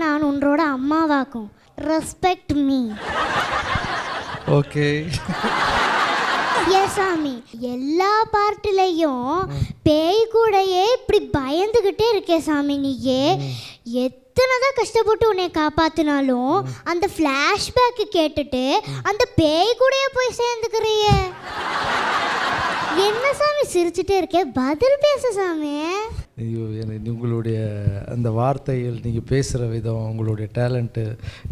நான் உன்னோட அம்மாவாக்கும். Respect me. ஓகே. எஸ் சாமி, எல்லா பார்ட்டிலையும் பேய் கூடயே இப்படி பயந்துக்கிட்டே இருக்கே சாமி. நீயே எத்தனை தான் கஷ்டப்பட்டு உன்னை காப்பாத்தினாலும் அந்த ஃப்ளாஷ்பேக்கு கேட்டுட்டு அந்த பேய் கூடயே போய் சேர்ந்துக்கிறிய. என்ன சாமி சிரிச்சுட்டே இருக்கே, பதில் பேச சாமி. ஐயோ, உங்களுடைய அந்த வார்த்தைகள், நீங்கள் பேசுகிற விதம், உங்களுடைய டேலண்ட்டு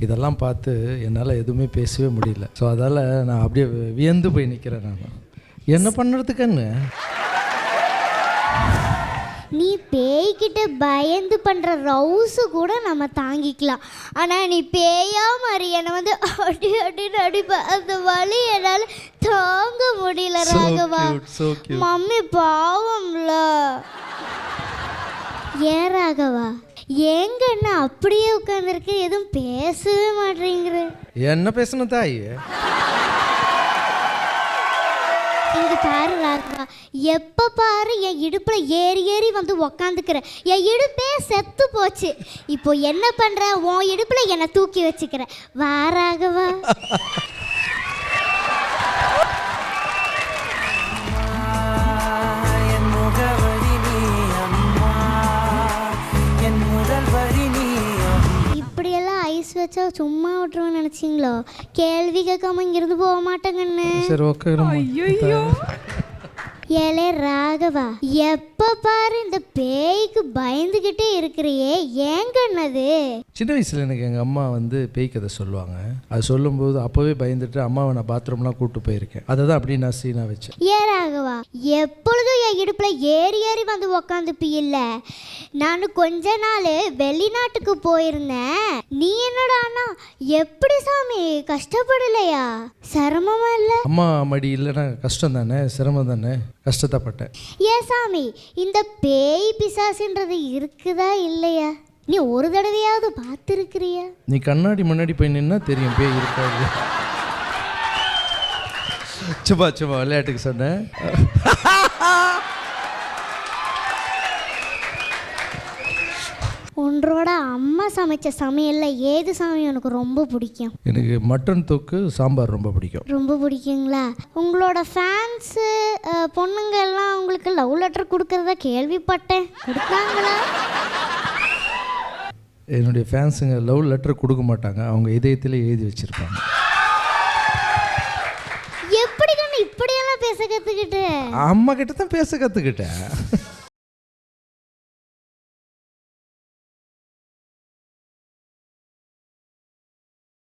இதெல்லாம் பார்த்து என்னால் எதுவுமே பேசவே முடியல. ஸோ அதால் நான் அப்படியே வியந்து போய் நிற்கிறேன். நான் என்ன பண்ணுறதுக்குன்னு. நீ பேய்கிட்ட பயந்து பண்ணுற ரவுஸு கூட நம்ம தாங்கிக்கலாம். ஆனால் நீ பேயா மாதிரி என்னை வந்து அடி அடின்னு அடிப்ப, அந்த வலி என்னால் தாங்க முடியல ராகவா. மம்மி பாவம்ல. ஏன் ராகவா, ஏங்க என்ன அப்படியே உட்காந்துருக்கு, எதுவும் பேசவே மாட்டேங்கிற? என்ன பேசணும் தாய்? இங்க பாரு ராகவா, எப்போ பாரு என் இடுப்பில் ஏறி ஏறி வந்து உக்காந்துக்கிற. என் இடுப்பே செத்து போச்சு. இப்போ என்ன பண்ற, உன் இடுப்பில் என்னை தூக்கி வச்சுக்கிற. வா ராகவா. இப்படியெல்லாம் ஐஸ் வச்சா சும்மா விட்டுருவேன்னு நினச்சிங்களோ? கேள்வி கேட்காம இங்கிருந்து போக மாட்டேங்கன்னு. சரி, ஓகே. ஏலே ராகவா, எப்போ பாரு இந்த பேய்க்கு பயந்துக்கிட்டே இருக்கிறியே, ஏங்கன்னது? சின்ன வயசில் எனக்கு எங்கள் அம்மா வந்து பேய் கதை சொல்லுவாங்க. அது சொல்லும்போது அப்போவே பயந்துட்டு அம்மாவை நான் பாத்ரூம்லாம் கூப்பிட்டு போயிருக்கேன். அதை தான் அப்படி நான் சீனாக வச்சேன். ஏ ராகவா, எப்பொழுதும் என் இடுப்பில் ஏறி ஏறி வந்து உக்காந்துப்பில்ல. நான் கொஞ்ச நாள் வெளிநாட்டுக்கு போயிருந்தேன். நீ என்னடா அண்ணா, எப்படி சாமி, கஷ்டப்படலையா? சிரமமா இல்லை? அம்மா மடி இல்லைன்னா கஷ்டம் தானே, சிரமம் தானே, கஷ்டத்தைப்பட்டேன். ஏன் சாமி, இந்த பேய் பிசாசுன்றது இருக்குதா இல்லையா? நீ ஒரு தடவையாவது பார்த்துருக்கிறியா? நீ கண்ணாடி முன்னாடி போய் நின்னா தெரியும் பேய் இருக்காது. சும்மா சும்மா விளையாட்டுக்கு சொன்னேன். உன்னோட அம்மா சமைச்ச சமையலில் ஏது சாமி உனக்கு ரொம்ப பிடிக்கும்? எனக்கு மட்டன் தொக்கு சாம்பார் ரொம்ப பிடிக்கும். ரொம்ப பிடிக்குங்களா? உங்களோட ஃபேன்ஸு பொண்ணுங்க எல்லாம் உங்களுக்கு லவ் லெட்டர் கொடுக்கறதா கேள்விப்பட்டேன். கொடுத்தாங்களா? என்னுடைய ஃபேன்ஸுங்க லவ் லெட்டர் கொடுக்க மாட்டாங்க, அவங்க இதயத்தில் எழுதி வச்சுருப்பாங்க. எப்படி கண்ணு இப்படியெல்லாம் பேச கற்றுக்கிட்டு? அம்மா கிட்ட தான் பேச கற்றுக்கிட்டேன்.